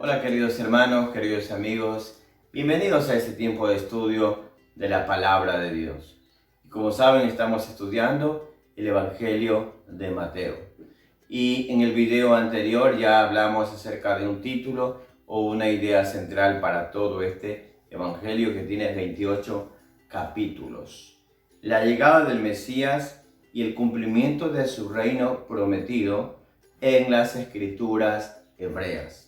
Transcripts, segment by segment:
Hola queridos hermanos, queridos amigos, bienvenidos a este tiempo de estudio de la Palabra de Dios. Y como saben, estamos estudiando el Evangelio de Mateo. Y en el video anterior ya hablamos acerca de un título o una idea central para todo este Evangelio que tiene 28 capítulos. La llegada del Mesías y el cumplimiento de su reino prometido en las Escrituras hebreas.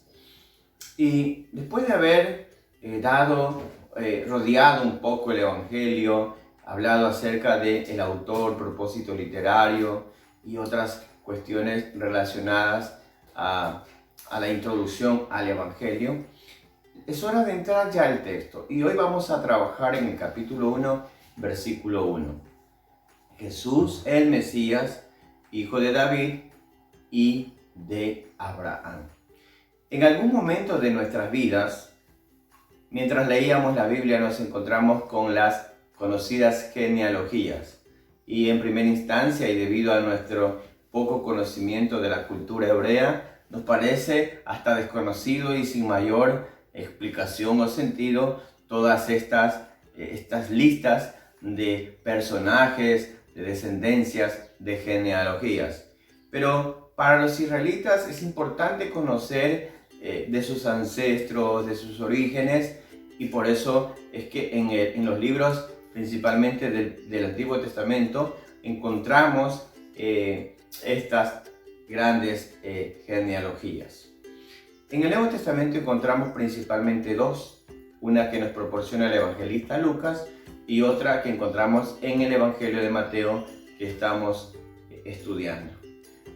Y después de haber rodeado un poco el Evangelio, hablado acerca del autor, propósito literario y otras cuestiones relacionadas a la introducción al Evangelio, es hora de entrar ya al texto. Y hoy vamos a trabajar en el capítulo 1, versículo 1. Jesús, el Mesías, hijo de David y de Abraham. En algún momento de nuestras vidas, mientras leíamos la Biblia, nos encontramos con las conocidas genealogías. Y en primera instancia, y debido a nuestro poco conocimiento de la cultura hebrea, nos parece hasta desconocido y sin mayor explicación o sentido todas estas listas de personajes, de descendencias, de genealogías. Pero para los israelitas es importante conocer de sus ancestros, de sus orígenes, y por eso es que en los libros principalmente del Antiguo Testamento encontramos estas grandes genealogías. En el Nuevo Testamento encontramos principalmente dos, una que nos proporciona el evangelista Lucas y otra que encontramos en el Evangelio de Mateo que estamos estudiando.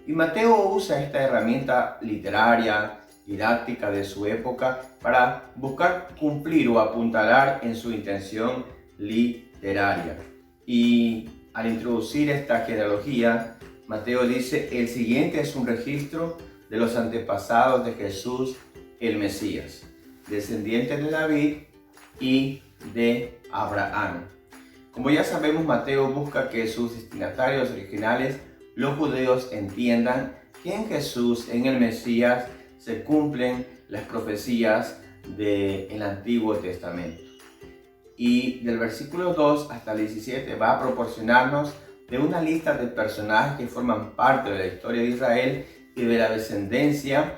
Y Mateo usa esta herramienta literaria, didáctica de su época para buscar cumplir o apuntalar en su intención literaria. Y al introducir esta genealogía, Mateo dice: el siguiente es un registro de los antepasados de Jesús, el Mesías, descendiente de David y de Abraham. Como ya sabemos, Mateo busca que sus destinatarios originales, los judíos, entiendan que en Jesús, en el Mesías, se cumplen las profecías del Antiguo Testamento. Y del versículo 2 hasta el 17 va a proporcionarnos de una lista de personajes que forman parte de la historia de Israel y de la descendencia,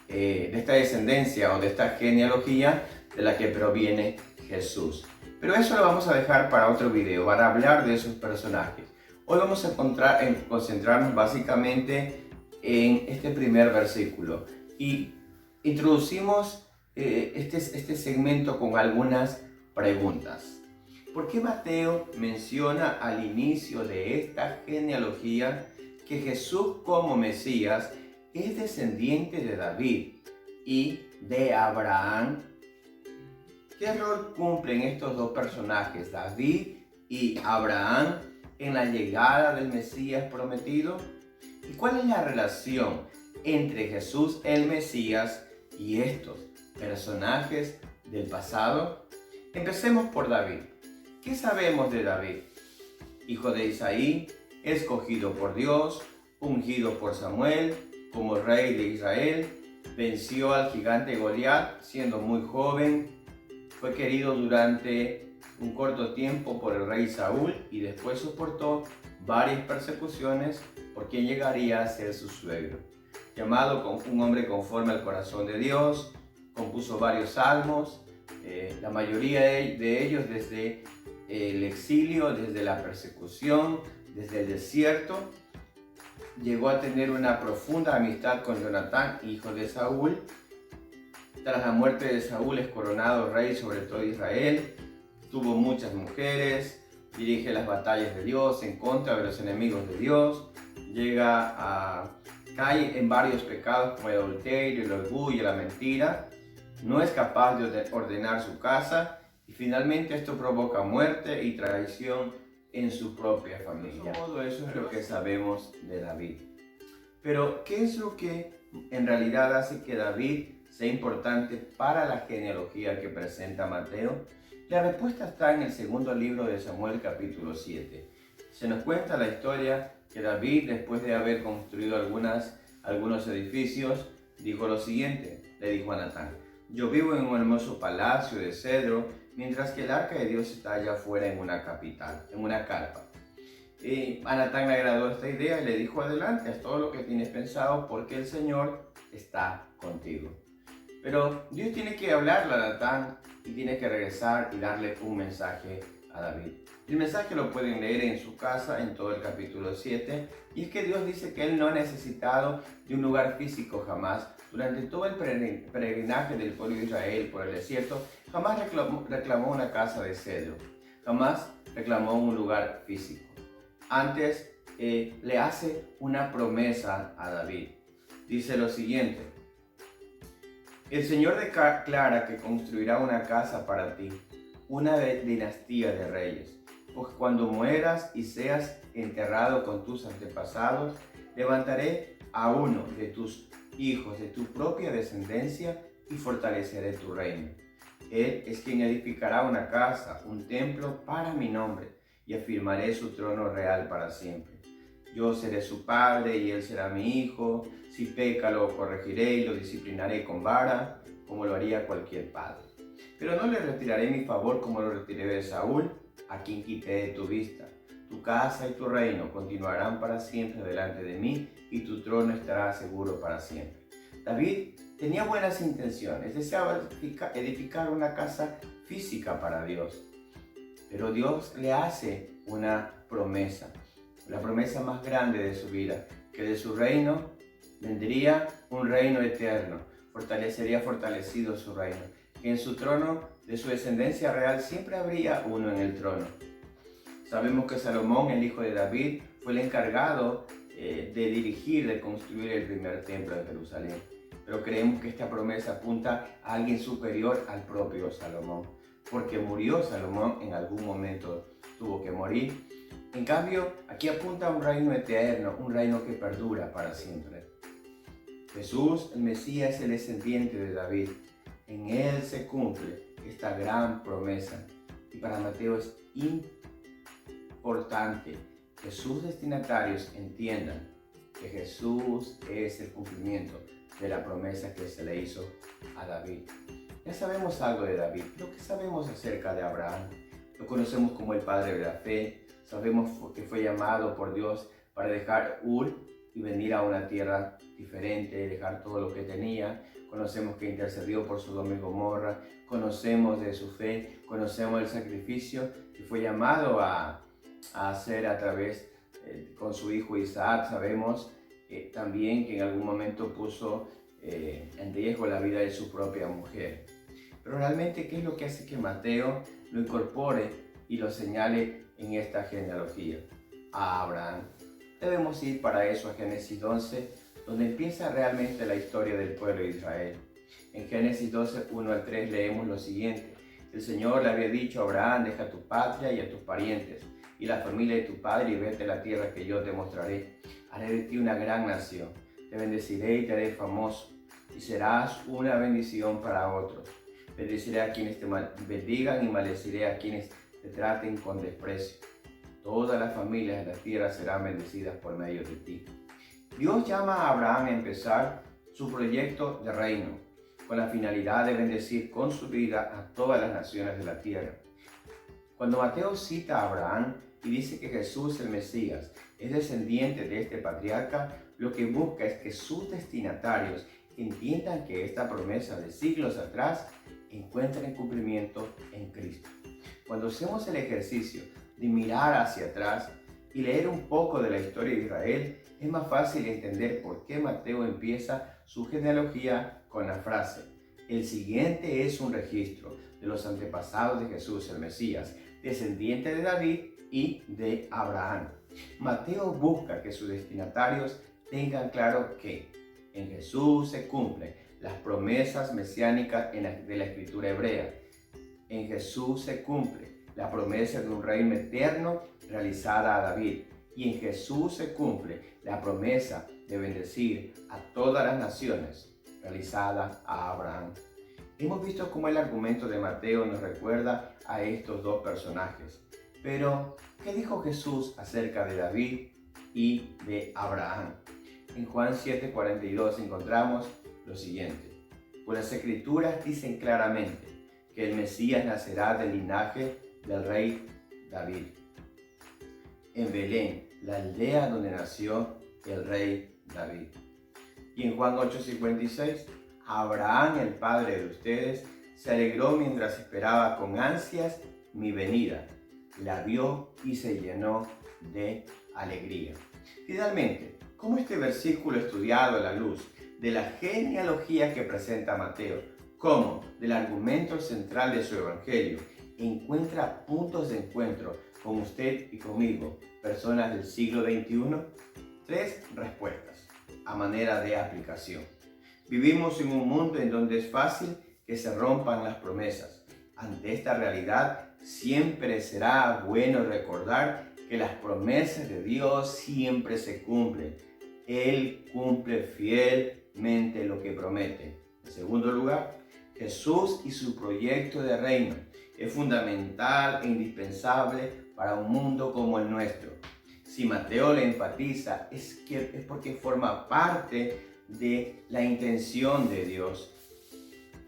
de esta genealogía de la que proviene Jesús. Pero eso lo vamos a dejar para otro video, para hablar de esos personajes. Hoy vamos a concentrarnos básicamente en este primer versículo. Y introducimos este segmento con algunas preguntas. ¿Por qué Mateo menciona al inicio de esta genealogía que Jesús como Mesías es descendiente de David y de Abraham? ¿Qué rol cumplen estos dos personajes, David y Abraham, en la llegada del Mesías prometido? ¿Y cuál es la relación entre Jesús el Mesías y estos personajes del pasado? Empecemos por David. ¿Qué sabemos de David? Hijo de Isaí, escogido por Dios, ungido por Samuel como rey de Israel, venció al gigante Goliat siendo muy joven, fue querido durante un corto tiempo por el rey Saúl y después soportó varias persecuciones por quien llegaría a ser su suegro. Llamado un hombre conforme al corazón de Dios, compuso varios salmos, la mayoría de ellos desde el exilio, desde la persecución, desde el desierto. Llegó a tener una profunda amistad con Jonatán, hijo de Saúl. Tras la muerte de Saúl es coronado rey sobre todo Israel. Tuvo muchas mujeres, dirige las batallas de Dios en contra de los enemigos de Dios. Cae en varios pecados como el adulterio, el orgullo, la mentira. No es capaz de ordenar su casa y finalmente esto provoca muerte y traición en su propia familia. Todo eso es lo que sabemos de David. Pero, ¿qué es lo que en realidad hace que David sea importante para la genealogía que presenta Mateo? La respuesta está en el segundo libro de Samuel, capítulo 7. Se nos cuenta la historia que David, después de haber construido algunos edificios, dijo lo siguiente, le dijo a Natán: Yo vivo en un hermoso palacio de cedro, mientras que el arca de Dios está allá afuera en una capital, en una carpa. Y a Natán le agradó esta idea y le dijo: adelante, haz todo lo que tienes pensado porque el Señor está contigo. Pero Dios tiene que hablarle a Natán y tiene que regresar y darle un mensaje a David. El mensaje lo pueden leer en su casa en todo el capítulo 7, y es que Dios dice que Él no ha necesitado de un lugar físico jamás. Durante todo el peregrinaje del pueblo de Israel por el desierto, jamás reclamó una casa de cedro, jamás reclamó un lugar físico. Antes le hace una promesa a David. Dice lo siguiente: el Señor declara que construirá una casa para ti, una dinastía de reyes. Pues cuando mueras y seas enterrado con tus antepasados, levantaré a uno de tus hijos de tu propia descendencia y fortaleceré tu reino. Él es quien edificará una casa, un templo para mi nombre, y afirmaré su trono real para siempre. Yo seré su padre y él será mi hijo. Si peca, lo corregiré y lo disciplinaré con vara, como lo haría cualquier padre. Pero no le retiraré mi favor como lo retiré de Saúl, a quien quité de tu vista. Tu casa y tu reino continuarán para siempre delante de mí, y tu trono estará seguro para siempre. David tenía buenas intenciones, deseaba edificar una casa física para Dios. Pero Dios le hace una promesa, la promesa más grande de su vida, que de su reino vendría un reino eterno, sería fortalecido su reino, que en su trono, de su descendencia real, siempre habría uno en el trono. Sabemos que Salomón, el hijo de David, fue el encargado de dirigir, de construir el primer templo de Jerusalén. Pero creemos que esta promesa apunta a alguien superior al propio Salomón, porque murió Salomón, en algún momento tuvo que morir. En cambio, aquí apunta a un reino eterno, un reino que perdura para siempre. Jesús, el Mesías, es el descendiente de David. En él se cumple esta gran promesa. Y para Mateo es importante que sus destinatarios entiendan que Jesús es el cumplimiento de la promesa que se le hizo a David. Ya sabemos algo de David. Lo que sabemos acerca de Abraham, lo conocemos como el padre de la fe. Sabemos que fue llamado por Dios para dejar Ur y venir a una tierra diferente, dejar todo lo que tenía. Conocemos que intercedió por Sodoma y Gomorra, conocemos de su fe, conocemos el sacrificio que fue llamado a hacer a través con su hijo Isaac. Sabemos también que en algún momento puso en riesgo la vida de su propia mujer. Pero realmente, ¿qué es lo que hace que Mateo lo incorpore y lo señale en esta genealogía? A Abraham. Debemos ir para eso a Génesis 12, donde empieza realmente la historia del pueblo de Israel. En Génesis 12, 1 al 3 leemos lo siguiente: el Señor le había dicho a Abraham: deja tu patria y a tus parientes y la familia de tu padre y vete a la tierra que yo te mostraré. Haré de ti una gran nación, te bendeciré y te haré famoso, y serás una bendición para otros. Bendeciré a quienes te bendigan y maldeciré a quienes te traten con desprecio. Todas las familias de la tierra serán bendecidas por medio de ti. Dios llama a Abraham a empezar su proyecto de reino, con la finalidad de bendecir con su vida a todas las naciones de la tierra. Cuando Mateo cita a Abraham y dice que Jesús, el Mesías, es descendiente de este patriarca, lo que busca es que sus destinatarios entiendan que esta promesa de siglos atrás encuentra cumplimiento en Cristo. Cuando hacemos el ejercicio de mirar hacia atrás y leer un poco de la historia de Israel, es más fácil entender por qué Mateo empieza su genealogía con la frase: el siguiente es un registro de los antepasados de Jesús, el Mesías, descendiente de David y de Abraham. Mateo busca que sus destinatarios tengan claro que en Jesús se cumplen las promesas mesiánicas de la escritura hebrea. En Jesús se cumple la promesa de un reino eterno realizada a David. Y en Jesús se cumple la promesa de bendecir a todas las naciones realizada a Abraham. Hemos visto cómo el argumento de Mateo nos recuerda a estos dos personajes. Pero, ¿qué dijo Jesús acerca de David y de Abraham? En Juan 7:42 encontramos lo siguiente: pues las Escrituras dicen claramente que el Mesías nacerá del linaje del rey David, en Belén, la aldea donde nació el rey David. Y en Juan 8:56, Abraham, el padre de ustedes, se alegró mientras esperaba con ansias mi venida. La vio y se llenó de alegría. Finalmente, ¿cómo este versículo estudiado a la luz de la genealogía que presenta Mateo, como del argumento central de su evangelio, encuentra puntos de encuentro con usted y conmigo, personas del siglo XXI? 3 respuestas a manera de aplicación. Vivimos en un mundo en donde es fácil que se rompan las promesas. Ante esta realidad, siempre será bueno recordar que las promesas de Dios siempre se cumplen. Él cumple fielmente lo que promete. En segundo lugar, Jesús y su proyecto de reino es fundamental e indispensable para un mundo como el nuestro. Si Mateo le enfatiza, es porque forma parte de la intención de Dios.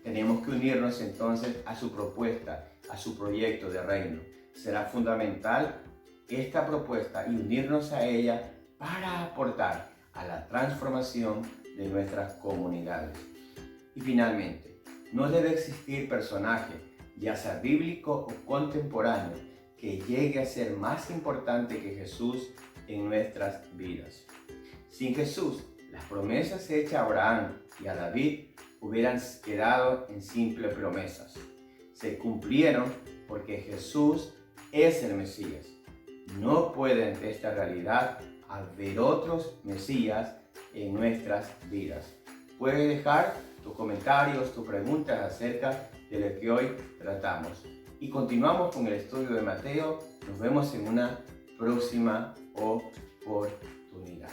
Tenemos que unirnos entonces a su propuesta, a su proyecto de reino. Será fundamental esta propuesta y unirnos a ella para aportar a la transformación de nuestras comunidades. Y finalmente, no debe existir personaje, ya sea bíblico o contemporáneo, que llegue a ser más importante que Jesús en nuestras vidas. Sin Jesús, las promesas hechas a Abraham y a David hubieran quedado en simples promesas. Se cumplieron porque Jesús es el Mesías. No puede ante esta realidad haber otros Mesías en nuestras vidas. Puedes dejar tus comentarios, tus preguntas acerca de lo que hoy tratamos. Y continuamos con el estudio de Mateo. Nos vemos en una próxima oportunidad.